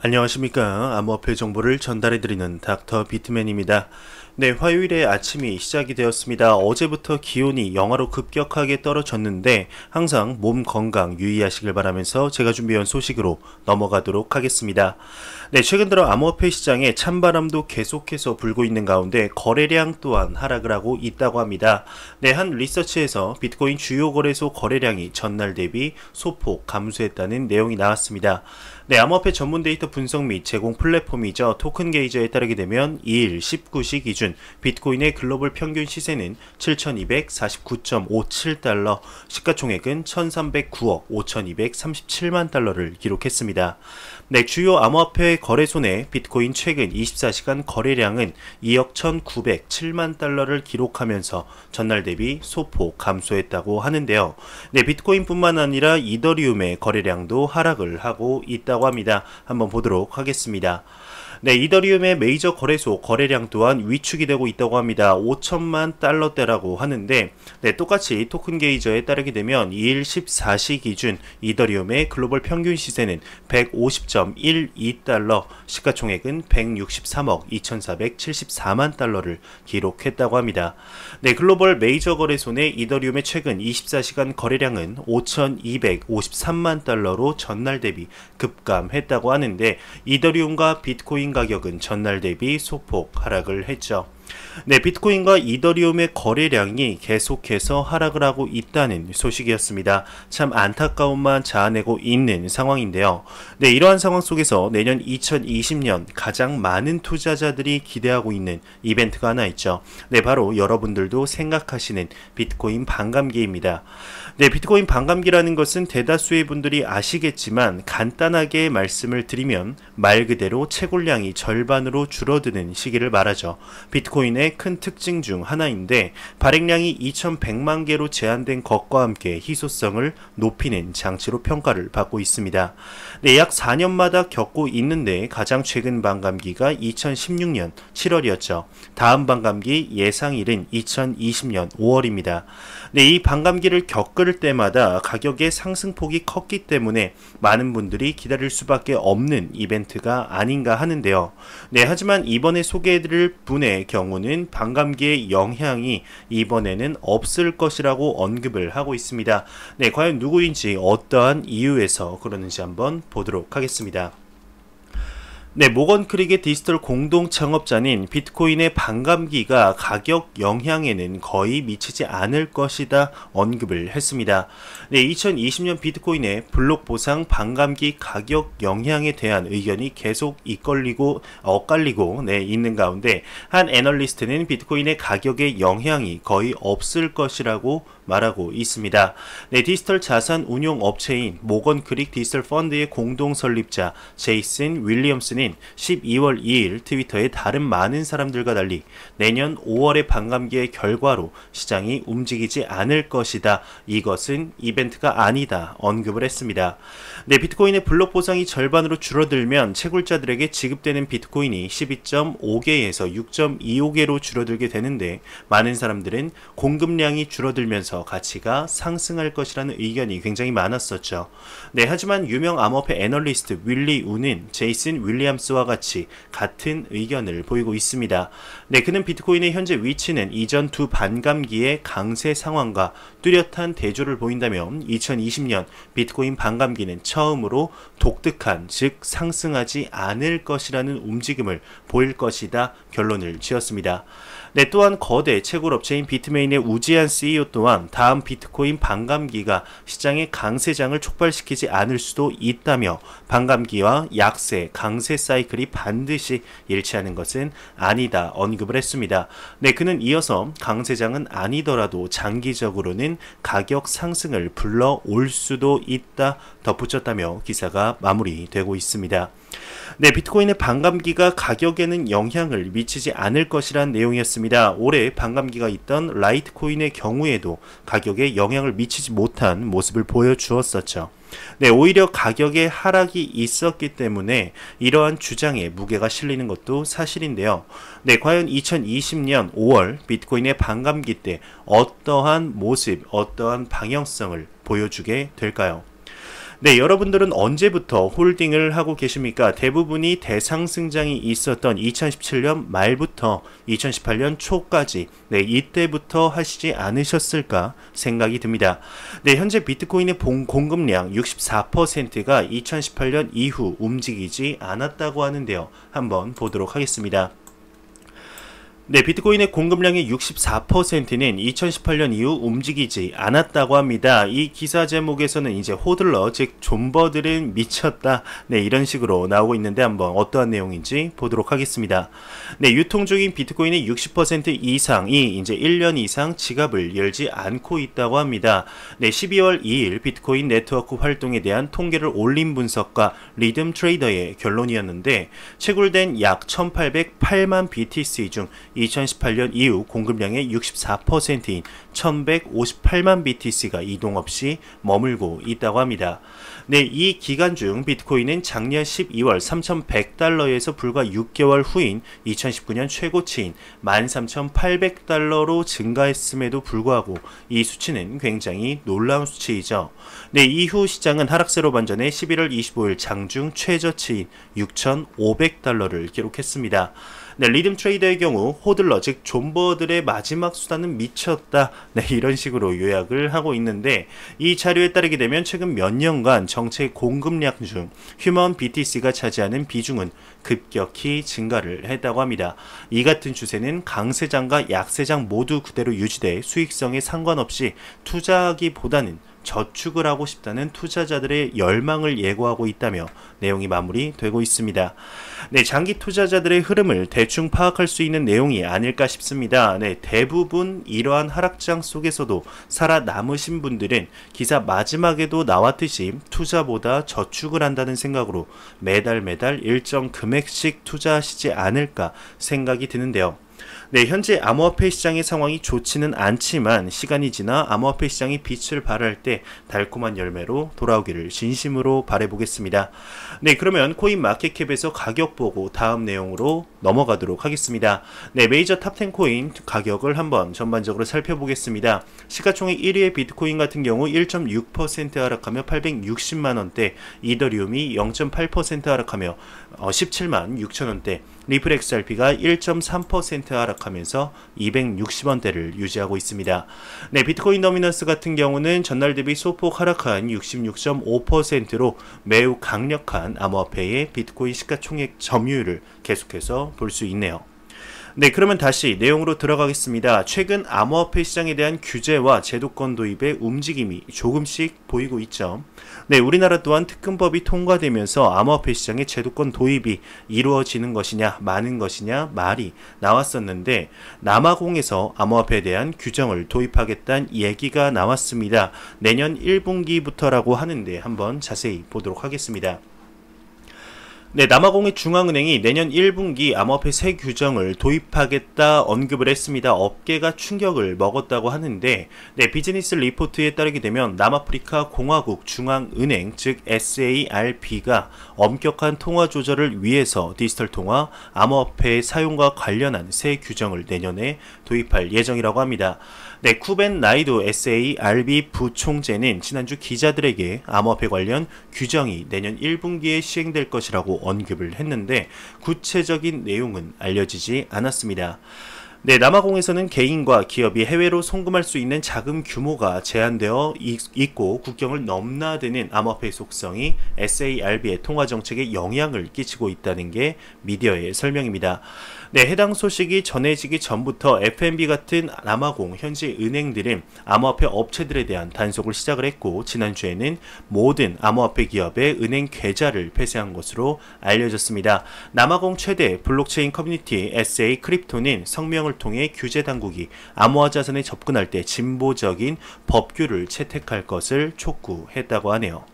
안녕하십니까. 암호화폐 정보를 전달해드리는 닥터 비트맨입니다. 네, 화요일에 아침이 시작이 되었습니다. 어제부터 기온이 영하로 급격하게 떨어졌는데 항상 몸 건강 유의하시길 바라면서 제가 준비한 소식으로 넘어가도록 하겠습니다. 네, 최근 들어 암호화폐 시장에 찬바람도 계속해서 불고 있는 가운데 거래량 또한 하락을 하고 있다고 합니다. 네, 한 리서치에서 비트코인 주요 거래소 거래량이 전날 대비 소폭 감소했다는 내용이 나왔습니다. 네, 암호화폐 전문 데이터 분석 및 제공 플랫폼이죠. 토큰 게이저에 따르게 되면 2일 19시 기준 비트코인의 글로벌 평균 시세는 7,249.57달러, 시가총액은 1,309억 5,237만 달러를 기록했습니다. 네, 주요 암호화폐 거래소 내 비트코인 최근 24시간 거래량은 2억 1,907만 달러를 기록하면서 전날 대비 소폭 감소했다고 하는데요. 네, 비트코인뿐만 아니라 이더리움의 거래량도 하락을 하고 있다고 합니다. 한번 보도록 하겠습니다. 네, 이더리움의 메이저 거래소 거래량 또한 위축이 되고 있다고 합니다. 5천만 달러대라고 하는데, 네, 똑같이 토큰 게이저에 따르게 되면 2일 14시 기준 이더리움의 글로벌 평균 시세는 150.12달러, 시가총액은 163억 2,474만 달러를 기록했다고 합니다. 네, 글로벌 메이저 거래소 내 이더리움의 최근 24시간 거래량은 5,253만 달러로 전날 대비 급감했다고 하는데, 이더리움과 비트코인 가격은 전날 대비 소폭 하락을 했죠. 네, 비트코인과 이더리움의 거래량이 계속해서 하락을 하고 있다는 소식이었습니다. 참 안타까움만 자아내고 있는 상황인데요. 네, 이러한 상황 속에서 내년 2020년 가장 많은 투자자들이 기대하고 있는 이벤트가 하나 있죠. 네, 바로 여러분들도 생각하시는 비트코인 반감기입니다. 네, 비트코인 반감기라는 것은 대다수의 분들이 아시겠지만 간단하게 말씀을 드리면 말 그대로 채굴량이 절반으로 줄어드는 시기를 말하죠. 비트코인의 큰 특징 중 하나인데 발행량이 2100만 개로 제한된 것과 함께 희소성을 높이는 장치로 평가를 받고 있습니다. 네, 약 4년마다 겪고 있는데 가장 최근 반감기가 2016년 7월이었죠. 다음 반감기 예상일은 2020년 5월입니다. 네, 이 반감기를 겪을 때마다 가격의 상승폭이 컸기 때문에 많은 분들이 기다릴 수밖에 없는 이벤트가 아닌가 하는데요. 네, 하지만 이번에 소개해드릴 분의 경우는 반감기의 영향이 이번에는 없을 것이라고 언급을 하고 있습니다. 네, 과연 누구인지 어떠한 이유에서 그러는지 한번 보도록 하겠습니다. 네, 모건 크릭의 디지털 공동 창업자인 비트코인의 반감기가 가격 영향에는 거의 미치지 않을 것이다 언급을 했습니다. 네, 2020년 비트코인의 블록 보상 반감기 가격 영향에 대한 의견이 계속 엇갈리고 있는 가운데 한 애널리스트는 비트코인의 가격의 영향이 거의 없을 것이라고 말하고 있습니다. 네, 디지털 자산 운용 업체인 모건 크릭 디지털 펀드의 공동 설립자 제이슨 윌리엄스는 12월 2일 트위터에 다른 많은 사람들과 달리 내년 5월의 반감기의 결과로 시장이 움직이지 않을 것이다. 이것은 이벤트가 아니다. 언급을 했습니다. 네, 비트코인의 블록 보상이 절반으로 줄어들면 채굴자들에게 지급되는 비트코인이 12.5개에서 6.25개로 줄어들게 되는데 많은 사람들은 공급량이 줄어들면서 가치가 상승할 것이라는 의견이 굉장히 많았었죠. 네, 하지만 유명 암호화폐 애널리스트 윌리 우는 제이슨 윌리엄스와 같이 같은 의견을 보이고 있습니다. 네, 그는 비트코인의 현재 위치는 이전 두 반감기의 강세 상황과 뚜렷한 대조를 보인다면 2020년 비트코인 반감기는 처음으로 독특한, 즉 상승하지 않을 것이라는 움직임을 보일 것이다 결론을 지었습니다. 네, 또한 거대 채굴업체인 비트메인의 우지한 CEO 또한 다음 비트코인 반감기가 시장의 강세장을 촉발시키지 않을 수도 있다며 반감기와 약세, 강세 사이클이 반드시 일치하는 것은 아니다 언급을 했습니다. 네, 그는 이어서 강세장은 아니더라도 장기적으로는 가격 상승을 불러올 수도 있다 덧붙였다며 기사가 마무리되고 있습니다. 네, 비트코인의 반감기가 가격에는 영향을 미치지 않을 것이란 내용이었습니다. 올해 반감기가 있던 라이트코인의 경우에도 가격에 영향을 미치지 못한 모습을 보여주었었죠. 네, 오히려 가격에 하락이 있었기 때문에 이러한 주장에 무게가 실리는 것도 사실인데요. 네, 과연 2020년 5월 비트코인의 반감기 때 어떠한 모습, 어떠한 방향성을 보여주게 될까요? 네, 여러분들은 언제부터 홀딩을 하고 계십니까? 대부분이 대상승장이 있었던 2017년 말부터 2018년 초까지 네, 이때부터 하시지 않으셨을까 생각이 듭니다. 네, 현재 비트코인의 공급량 64%가 2018년 이후 움직이지 않았다고 하는데요. 한번 보도록 하겠습니다. 네, 비트코인의 공급량의 64%는 2018년 이후 움직이지 않았다고 합니다. 이 기사 제목에서는 이제 호들러, 즉 존버들은 미쳤다. 네, 이런 식으로 나오고 있는데 한번 어떠한 내용인지 보도록 하겠습니다. 네, 유통 중인 비트코인의 60% 이상이 이제 1년 이상 지갑을 열지 않고 있다고 합니다. 네, 12월 2일 비트코인 네트워크 활동에 대한 통계를 올린 분석가 리듬 트레이더의 결론이었는데, 채굴된 약 1808만 BTC 중 2018년 이후 공급량의 64%인 1158만 BTC가 이동 없이 머물고 있다고 합니다. 네, 이 기간 중 비트코인은 작년 12월 3100달러에서 불과 6개월 후인 2019년 최고치인 13800달러로 증가했음에도 불구하고 이 수치는 굉장히 놀라운 수치이죠. 네, 이후 시장은 하락세로 반전해 11월 25일 장중 최저치인 6500달러를 기록했습니다. 네, 리듬 트레이더의 경우 호들러, 즉 존버들의 마지막 수단은 미쳤다. 네, 이런 식으로 요약을 하고 있는데, 이 자료에 따르게 되면 최근 몇 년간 정체 공급량 중 휴먼 BTC가 차지하는 비중은 급격히 증가를 했다고 합니다. 이 같은 추세는 강세장과 약세장 모두 그대로 유지돼 수익성에 상관없이 투자하기보다는 저축을 하고 싶다는 투자자들의 열망을 예고하고 있다며 내용이 마무리되고 있습니다. 네, 장기 투자자들의 흐름을 대충 파악할 수 있는 내용이 아닐까 싶습니다. 네, 대부분 이러한 하락장 속에서도 살아남으신 분들은 기사 마지막에도 나왔듯이 투자보다 저축을 한다는 생각으로 매달 일정 금액씩 투자하시지 않을까 생각이 드는데요. 네, 현재 암호화폐 시장의 상황이 좋지는 않지만 시간이 지나 암호화폐 시장이 빛을 발할 때 달콤한 열매로 돌아오기를 진심으로 바라보겠습니다. 네, 그러면 코인마켓캡에서 가격 보고 다음 내용으로 넘어가도록 하겠습니다. 네, 메이저 탑10 코인 가격을 한번 전반적으로 살펴보겠습니다. 시가총액 1위의 비트코인 같은 경우 1.6% 하락하며 860만원대, 이더리움이 0.8% 하락하며 17만 6천원대, 리플 XRP가 1.3% 하락하면서 260원대를 유지하고 있습니다. 네, 비트코인 더미넌스 같은 경우는 전날 대비 소폭 하락한 66.5%로 매우 강력한 암호화폐의 비트코인 시가총액 점유율을 계속해서 볼 수 있네요. 네, 그러면 다시 내용으로 들어가겠습니다. 최근 암호화폐 시장에 대한 규제와 제도권 도입의 움직임이 조금씩 보이고 있죠. 네, 우리나라 또한 특근법이 통과되면서 암호화폐 시장의 제도권 도입이 이루어지는 것이냐 많은 것이냐 말이 나왔었는데, 남아공에서 암호화폐에 대한 규정을 도입하겠다는 얘기가 나왔습니다. 내년 1분기부터라고 하는데 한번 자세히 보도록 하겠습니다. 네, 남아공의 중앙은행이 내년 1분기 암호화폐 새 규정을 도입하겠다 언급을 했습니다. 업계가 충격을 먹었다고 하는데, 네, 비즈니스 리포트에 따르게 되면 남아프리카 공화국 중앙은행, 즉 SARB가 엄격한 통화 조절을 위해서 디지털 통화 암호화폐의 사용과 관련한 새 규정을 내년에 도입할 예정이라고 합니다. 네, 쿠벤 나이도 SARB 부총재는 지난주 기자들에게 암호화폐 관련 규정이 내년 1분기에 시행될 것이라고 언급을 했는데, 구체적인 내용은 알려지지 않았습니다. 네, 남아공에서는 개인과 기업이 해외로 송금할 수 있는 자금 규모가 제한되어 있고 국경을 넘나드는 암호화폐의 속성이 SARB의 통화 정책에 영향을 끼치고 있다는 게 미디어의 설명입니다. 네, 해당 소식이 전해지기 전부터 FNB 같은 남아공 현지 은행들은 암호화폐 업체들에 대한 단속을 시작을 했고, 지난주에는 모든 암호화폐 기업의 은행 계좌를 폐쇄한 것으로 알려졌습니다. 남아공 최대 블록체인 커뮤니티 SA 크립토는 성명을 통해 규제 당국이 암호화 자산에 접근할 때 진보적인 법규를 채택할 것을 촉구했다고 하네요.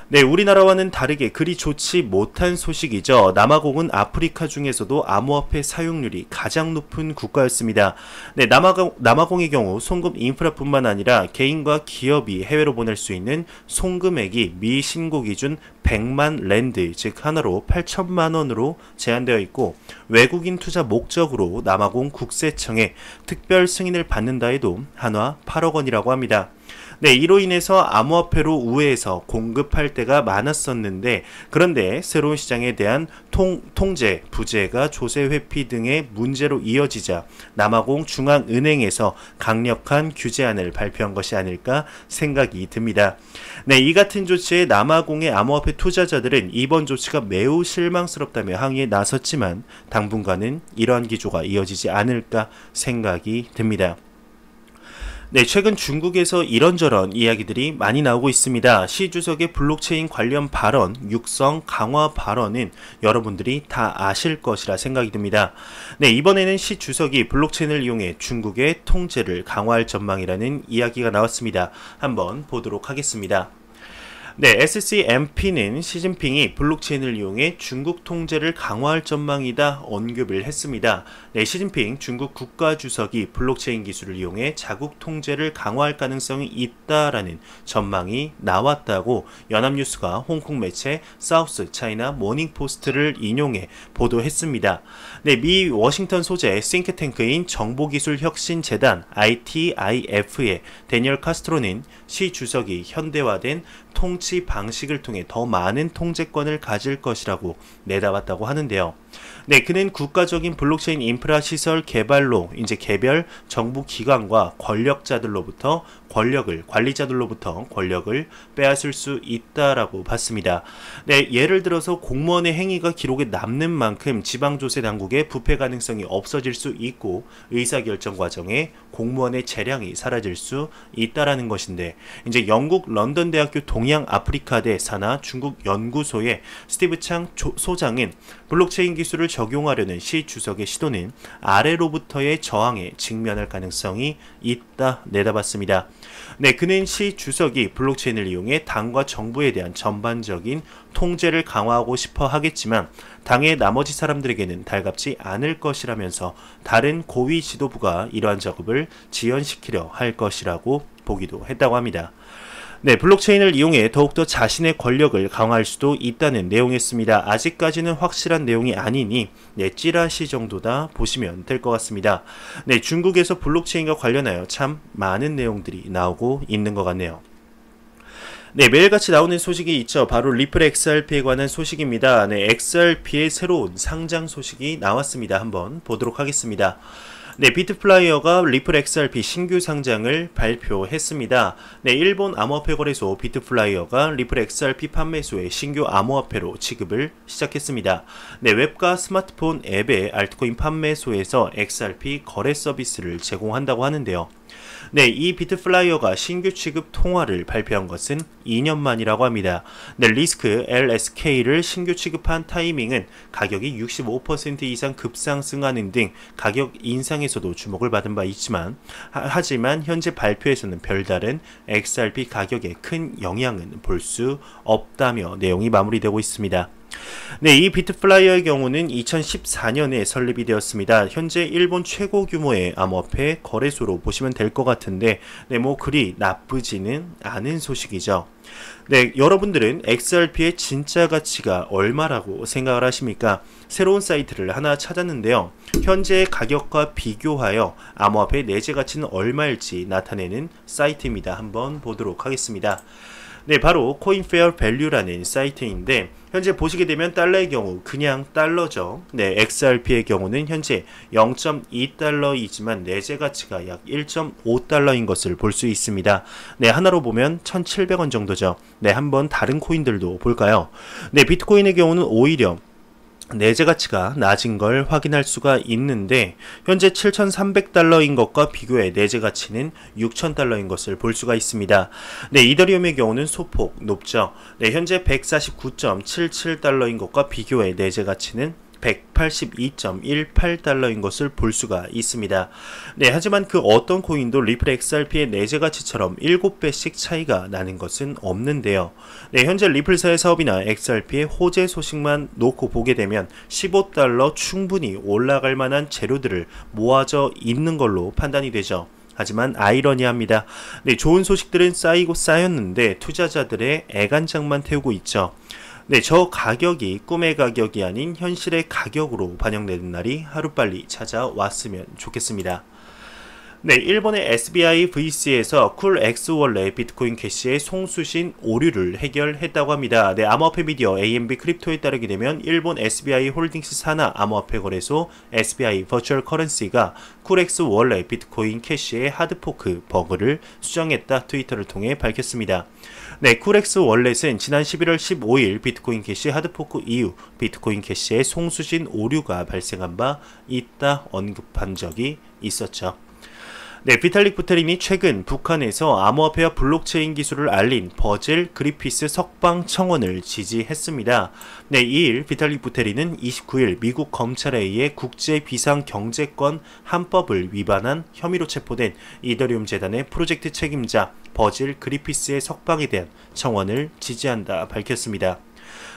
네, 우리나라와는 다르게 그리 좋지 못한 소식이죠. 남아공은 아프리카 중에서도 암호화폐 사용률이 가장 높은 국가였습니다. 네, 남아공의 경우 송금 인프라뿐만 아니라 개인과 기업이 해외로 보낼 수 있는 송금액이 미신고 기준 100만 랜드, 즉 하나로 8천만 원으로 제한되어 있고, 외국인 투자 목적으로 남아공 국세청에 특별 승인을 받는다 해도 한화 8억 원이라고 합니다. 네, 이로 인해서 암호화폐로 우회해서 공급할 때가 많았었는데 그런데 새로운 시장에 대한 통제, 부재가 조세 회피 등의 문제로 이어지자 남아공 중앙은행에서 강력한 규제안을 발표한 것이 아닐까 생각이 듭니다. 네, 이 같은 조치에 남아공의 암호화폐 투자자들은 이번 조치가 매우 실망스럽다며 항의에 나섰지만 당분간은 이러한 기조가 이어지지 않을까 생각이 듭니다. 네, 최근 중국에서 이런저런 이야기들이 많이 나오고 있습니다. 시 주석의 블록체인 관련 발언, 육성 강화 발언은 여러분들이 다 아실 것이라 생각이 듭니다. 네, 이번에는 시 주석이 블록체인을 이용해 중국의 통제를 강화할 전망이라는 이야기가 나왔습니다. 한번 보도록 하겠습니다. 네, SCMP는 시진핑이 블록체인을 이용해 중국 통제를 강화할 전망이다 언급을 했습니다. 네, 시진핑 중국 국가주석이 블록체인 기술을 이용해 자국 통제를 강화할 가능성이 있다라는 전망이 나왔다고 연합뉴스가 홍콩 매체 사우스 차이나 모닝포스트를 인용해 보도했습니다. 네, 미 워싱턴 소재 싱크탱크인 정보기술혁신재단 ITIF의 데니얼 카스트로는 시 주석이 현대화된 통치 방식을 통해 더 많은 통제권을 가질 것이라고 내다봤다고 하는데요. 네, 그는 국가적인 블록체인 인프라 시설 개발로 이제 개별 정부 기관과 관리자들로부터 권력을 빼앗을 수 있다라고 봤습니다. 네, 예를 들어서 공무원의 행위가 기록에 남는 만큼 지방조세 당국의 부패 가능성이 없어질 수 있고 의사결정 과정에 공무원의 재량이 사라질 수 있다라는 것인데 이제 영국 런던 대학교 동양 아프리카대 산하 중국 연구소의 스티브 창 소장은 블록체인 기술을 적용하려는 시 주석의 시도는 아래로부터의 저항에 직면할 가능성이 있다 내다봤습니다. 네, 그는 시 주석이 블록체인을 이용해 당과 정부에 대한 전반적인 통제를 강화하고 싶어 하겠지만 당의 나머지 사람들에게는 달갑지 않을 것이라면서 다른 고위 지도부가 이러한 작업을 지연시키려 할 것이라고 보기도 했다고 합니다. 네, 블록체인을 이용해 더욱더 자신의 권력을 강화할 수도 있다는 내용이었습니다. 아직까지는 확실한 내용이 아니니 네, 찌라시 정도다 보시면 될 것 같습니다. 네, 중국에서 블록체인과 관련하여 참 많은 내용들이 나오고 있는 것 같네요. 네, 매일같이 나오는 소식이 있죠. 바로 리플 XRP에 관한 소식입니다. 네, XRP의 새로운 상장 소식이 나왔습니다. 한번 보도록 하겠습니다. 네, 비트플라이어가 리플 XRP 신규 상장을 발표했습니다. 네, 일본 암호화폐 거래소 비트플라이어가 리플 XRP 판매소의 신규 암호화폐로 취급을 시작했습니다. 네, 웹과 스마트폰 앱의 알트코인 판매소에서 XRP 거래 서비스를 제공한다고 하는데요. 네, 이 비트플라이어가 신규 취급 통화를 발표한 것은 2년 만이라고 합니다. 네, 리스크 LSK를 신규 취급한 타이밍은 가격이 65% 이상 급상승하는 등 가격 인상에서도 주목을 받은 바 있지만 하지만 현재 발표에서는 별다른 XRP 가격에 큰 영향은 볼 수 없다며 내용이 마무리되고 있습니다. 네, 이 비트플라이어의 경우는 2014년에 설립이 되었습니다. 현재 일본 최고 규모의 암호화폐 거래소로 보시면 될 것 같은데 네, 뭐 그리 나쁘지는 않은 소식이죠. 네, 여러분들은 XRP의 진짜 가치가 얼마라고 생각을 하십니까? 새로운 사이트를 하나 찾았는데요. 현재 가격과 비교하여 암호화폐 내재 가치는 얼마일지 나타내는 사이트입니다. 한번 보도록 하겠습니다. 네, 바로 코인페어밸류라는 사이트인데 현재 보시게 되면 달러의 경우 그냥 달러죠. 네, XRP의 경우는 현재 0.2달러이지만 내재 가치가 약 1.5달러인 것을 볼 수 있습니다. 네, 하나로 보면 1,700원 정도죠. 네, 한번 다른 코인들도 볼까요? 네, 비트코인의 경우는 오히려 내재 가치가 낮은 걸 확인할 수가 있는데 현재 7,300달러인 것과 비교해 내재 가치는 6,000달러인 것을 볼 수가 있습니다. 네, 이더리움의 경우는 소폭 높죠. 네, 현재 149.77달러인 것과 비교해 내재 가치는 182.18달러인 것을 볼 수가 있습니다. 네, 하지만 그 어떤 코인도 리플 XRP의 내재 가치처럼 7배씩 차이가 나는 것은 없는데요. 네, 현재 리플사의 사업이나 XRP의 호재 소식만 놓고 보게 되면 15달러 충분히 올라갈 만한 재료들을 모아져 있는 걸로 판단이 되죠. 하지만 아이러니합니다. 네, 좋은 소식들은 쌓이고 쌓였는데 투자자들의 애간장만 태우고 있죠. 네, 저 가격이 꿈의 가격이 아닌 현실의 가격으로 반영되는 날이 하루빨리 찾아왔으면 좋겠습니다. 네, 일본의 SBI VC에서 쿨X 원래 비트코인 캐시의 송수신 오류를 해결했다고 합니다. 네, 암호화폐 미디어 AMB 크립토에 따르게 되면 일본 SBI 홀딩스 산하 암호화폐 거래소 SBI 버추얼 커런시가 쿨X 원래 비트코인 캐시의 하드포크 버그를 수정했다 트위터를 통해 밝혔습니다. 네, 쿨X 월렛은 지난 11월 15일 비트코인 캐시 하드포크 이후 비트코인 캐시의 송수신 오류가 발생한 바 있다 언급한 적이 있었죠. 네, 비탈릭 부테린이 최근 북한에서 암호화폐와 블록체인 기술을 알린 버질 그리피스 석방 청원을 지지했습니다. 네, 2일 비탈릭 부테린은 29일 미국 검찰에 의해 국제 비상 경제권 합법을 위반한 혐의로 체포된 이더리움 재단의 프로젝트 책임자 버질 그리피스의 석방에 대한 청원을 지지한다 밝혔습니다.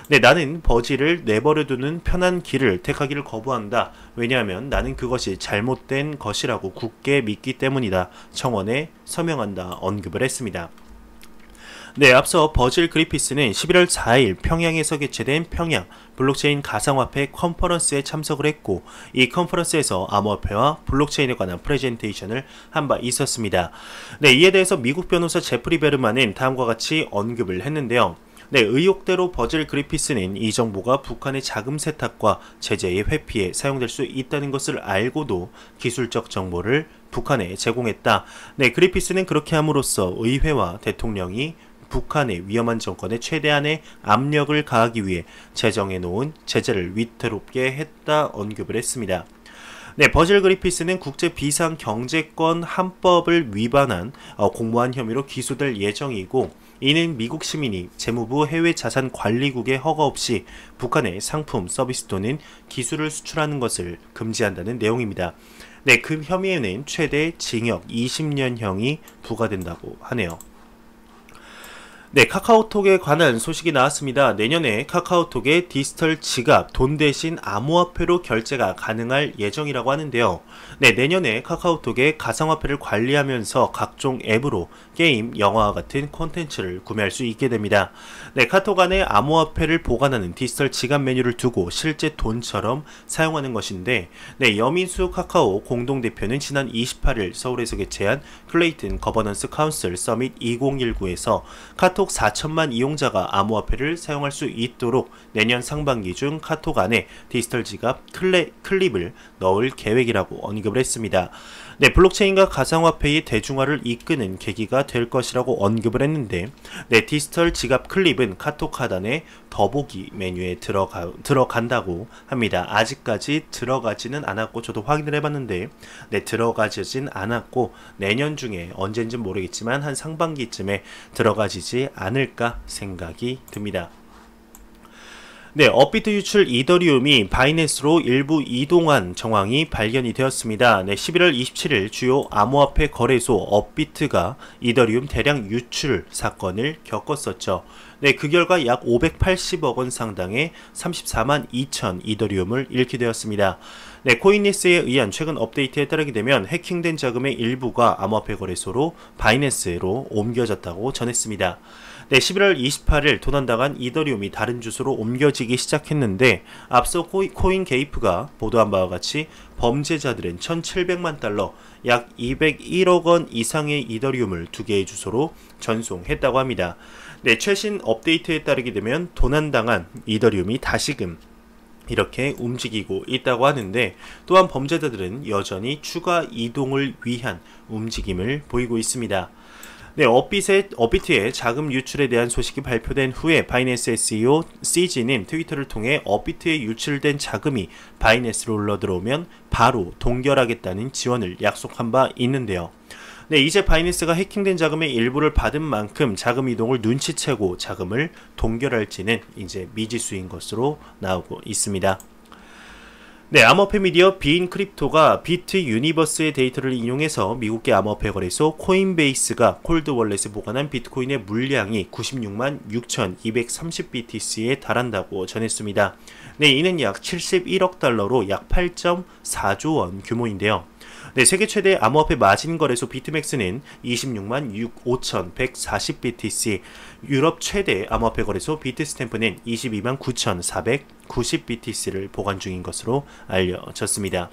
네, 나는 버질을 내버려두는 편한 길을 택하기를 거부한다. 왜냐하면 나는 그것이 잘못된 것이라고 굳게 믿기 때문이다. 청원에 서명한다 언급을 했습니다. 네, 앞서 버질 그리피스는 11월 4일 평양에서 개최된 평양 블록체인 가상화폐 컨퍼런스에 참석을 했고 이 컨퍼런스에서 암호화폐와 블록체인에 관한 프레젠테이션을 한 바 있었습니다. 네, 이에 대해서 미국 변호사 제프리 베르만은 다음과 같이 언급을 했는데요. 네, 의혹대로 버질 그리피스는 이 정보가 북한의 자금 세탁과 제재의 회피에 사용될 수 있다는 것을 알고도 기술적 정보를 북한에 제공했다. 네, 그리피스는 그렇게 함으로써 의회와 대통령이 북한의 위험한 정권에 최대한의 압력을 가하기 위해 제정해 놓은 제재를 위태롭게 했다 언급을 했습니다. 네, 버질 그리피스는 국제 비상 경제권 합법을 위반한 공모한 혐의로 기소될 예정이고 이는 미국 시민이 재무부 해외자산관리국의 허가 없이 북한에 상품, 서비스 또는 기술을 수출하는 것을 금지한다는 내용입니다. 네, 그 혐의에는 최대 징역 20년형이 부과된다고 하네요. 네, 카카오톡에 관한 소식이 나왔습니다. 내년에 카카오톡의 디지털 지갑, 돈 대신 암호화폐로 결제가 가능할 예정이라고 하는데요. 네, 내년에 카카오톡의 가상화폐를 관리하면서 각종 앱으로 게임, 영화와 같은 콘텐츠를 구매할 수 있게 됩니다. 네, 카톡 안에 암호화폐를 보관하는 디지털 지갑 메뉴를 두고 실제 돈처럼 사용하는 것인데 네, 여민수 카카오 공동대표는 지난 28일 서울에서 개최한 클레이튼 거버넌스 카운슬 서밋 2019에서 카톡 4천만 이용자가 암호화폐를 사용할 수 있도록 내년 상반기 중 카톡 안에 디지털 지갑 클립을 넣을 계획이라고 언급을 했습니다. 네, 블록체인과 가상화폐의 대중화를 이끄는 계기가 될 것이라고 언급을 했는데 네, 디지털 지갑 클립은 카톡 하단에 더보기 메뉴에 들어간다고 합니다. 아직까지 들어가지는 않았고 저도 확인을 해봤는데 네, 들어가지진 않았고 내년 중에 언젠진 모르겠지만 한 상반기쯤에 들어가지지 않을까 생각이 듭니다. 네, 업비트 유출 이더리움이 바이낸스로 일부 이동한 정황이 발견이 되었습니다. 네, 11월 27일 주요 암호화폐 거래소 업비트가 이더리움 대량 유출 사건을 겪었었죠. 네, 그 결과 약 580억 원 상당의 34만 2천 이더리움을 잃게 되었습니다. 네, 코인리스에 의한 최근 업데이트에 따르게 되면 해킹된 자금의 일부가 암호화폐 거래소로 바이낸스로 옮겨졌다고 전했습니다. 네, 11월 28일 도난당한 이더리움이 다른 주소로 옮겨지기 시작했는데 앞서 코인게이프가 보도한 바와 같이 범죄자들은 1,700만 달러, 약 201억 원 이상의 이더리움을 두 개의 주소로 전송했다고 합니다. 네, 최신 업데이트에 따르게 되면 도난당한 이더리움이 다시금 이렇게 움직이고 있다고 하는데 또한 범죄자들은 여전히 추가 이동을 위한 움직임을 보이고 있습니다. 네, 업비트의 자금 유출에 대한 소식이 발표된 후에 바이낸스 CEO CG는 트위터를 통해 업비트에 유출된 자금이 바이낸스로 흘러들어오면 바로 동결하겠다는 지원을 약속한 바 있는데요. 네, 이제 바이낸스가 해킹된 자금의 일부를 받은 만큼 자금 이동을 눈치채고 자금을 동결할지는 이제 미지수인 것으로 나오고 있습니다. 네, 암호화폐 미디어 비인 크립토가 비트 유니버스의 데이터를 인용해서 미국계 암호화폐 거래소 코인베이스가 콜드 월렛에 보관한 비트코인의 물량이 96만 6,230BTC에 달한다고 전했습니다. 네, 이는 약 71억 달러로 약 8.4조 원 규모인데요. 네, 세계 최대 암호화폐 마진 거래소 비트맥스는 26만 5,140BTC, 유럽 최대 암호화폐 거래소 비트스탬프는 22만 9,490BTC를 보관 중인 것으로 알려졌습니다.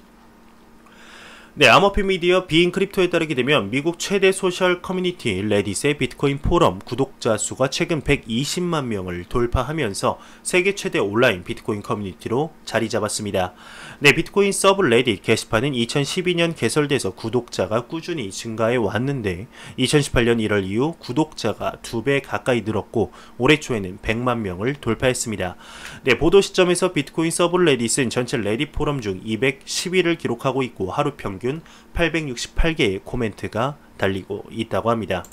네, 암호피 미디어 비인 크립토에 따르게 되면 미국 최대 소셜 커뮤니티 레딧의 비트코인 포럼 구독자 수가 최근 120만 명을 돌파하면서 세계 최대 온라인 비트코인 커뮤니티로 자리 잡았습니다. 네, 비트코인 서브 레딧 게시판은 2012년 개설돼서 구독자가 꾸준히 증가해 왔는데 2018년 1월 이후 구독자가 2배 가까이 늘었고 올해 초에는 100만 명을 돌파했습니다. 네, 보도 시점에서 비트코인 서브 레딧은 전체 레딧 포럼 중 210위를 기록하고 있고 하루 평균 868개의 코멘트가 달리고 있다고 합니다.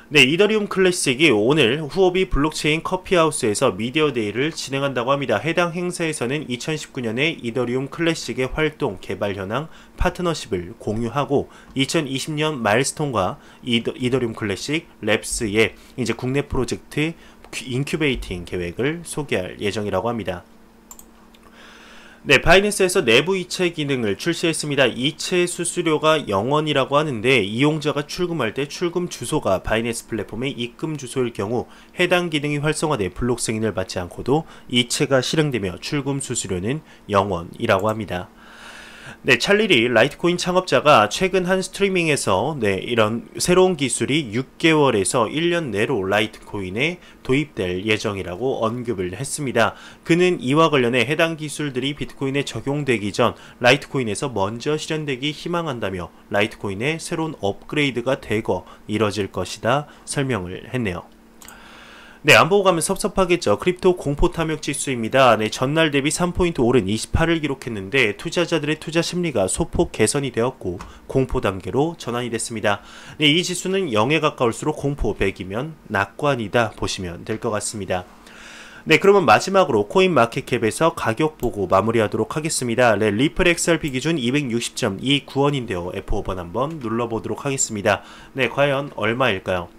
네, 이더리움 클래식이 오늘 후오비 블록체인 커피하우스에서 미디어데이를 진행한다고 합니다. 해당 행사에서는 2019년에 이더리움 클래식의 활동, 개발 현황, 파트너십을 공유하고 2020년 마일스톤과 이더리움 클래식 랩스의 이제 국내 프로젝트 인큐베이팅 계획을 소개할 예정이라고 합니다. 네, 바이낸스에서 내부 이체 기능을 출시했습니다. 이체 수수료가 0원이라고 하는데 이용자가 출금할 때 출금 주소가 바이낸스 플랫폼의 입금 주소일 경우 해당 기능이 활성화돼 블록 승인을 받지 않고도 이체가 실행되며 출금 수수료는 0원이라고 합니다. 네, 찰리리 라이트코인 창업자가 최근 한 스트리밍에서 이런 새로운 기술이 6개월에서 1년 내로 라이트코인에 도입될 예정이라고 언급을 했습니다. 그는 이와 관련해 해당 기술들이 비트코인에 적용되기 전 라이트코인에서 먼저 실현되기 희망한다며 라이트코인의 새로운 업그레이드가 대거 이뤄질 것이다 설명을 했네요. 네, 안 보고 가면 섭섭하겠죠. 크립토 공포 탐욕 지수입니다. 네, 전날 대비 3포인트 오른 28을 기록했는데 투자자들의 투자 심리가 소폭 개선이 되었고 공포 단계로 전환이 됐습니다. 네, 이 지수는 0에 가까울수록 공포 100이면 낙관이다 보시면 될 것 같습니다. 네, 그러면 마지막으로 코인마켓캡에서 가격 보고 마무리하도록 하겠습니다. 네, 리플 XRP 기준 260.29원인데요. F5번 한번 눌러보도록 하겠습니다. 네, 과연 얼마일까요?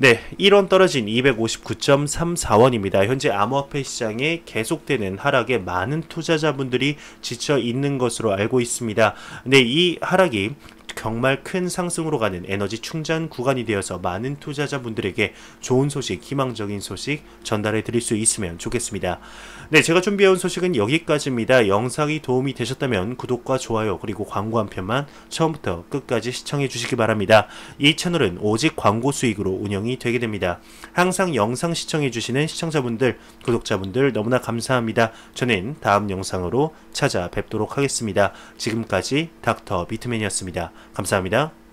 네, 1원 떨어진 259.34원입니다. 현재 암호화폐 시장에 계속되는 하락에 많은 투자자분들이 지쳐 있는 것으로 알고 있습니다. 네, 이 하락이 정말 큰 상승으로 가는 에너지 충전 구간이 되어서 많은 투자자분들에게 좋은 소식, 희망적인 소식 전달해 드릴 수 있으면 좋겠습니다. 네, 제가 준비해온 소식은 여기까지입니다. 영상이 도움이 되셨다면 구독과 좋아요 그리고 광고 한 편만 처음부터 끝까지 시청해 주시기 바랍니다. 이 채널은 오직 광고 수익으로 운영이 되게 됩니다. 항상 영상 시청해 주시는 시청자분들, 구독자분들 너무나 감사합니다. 저는 다음 영상으로 찾아뵙도록 하겠습니다. 지금까지 닥터 비트맨이었습니다. 감사합니다.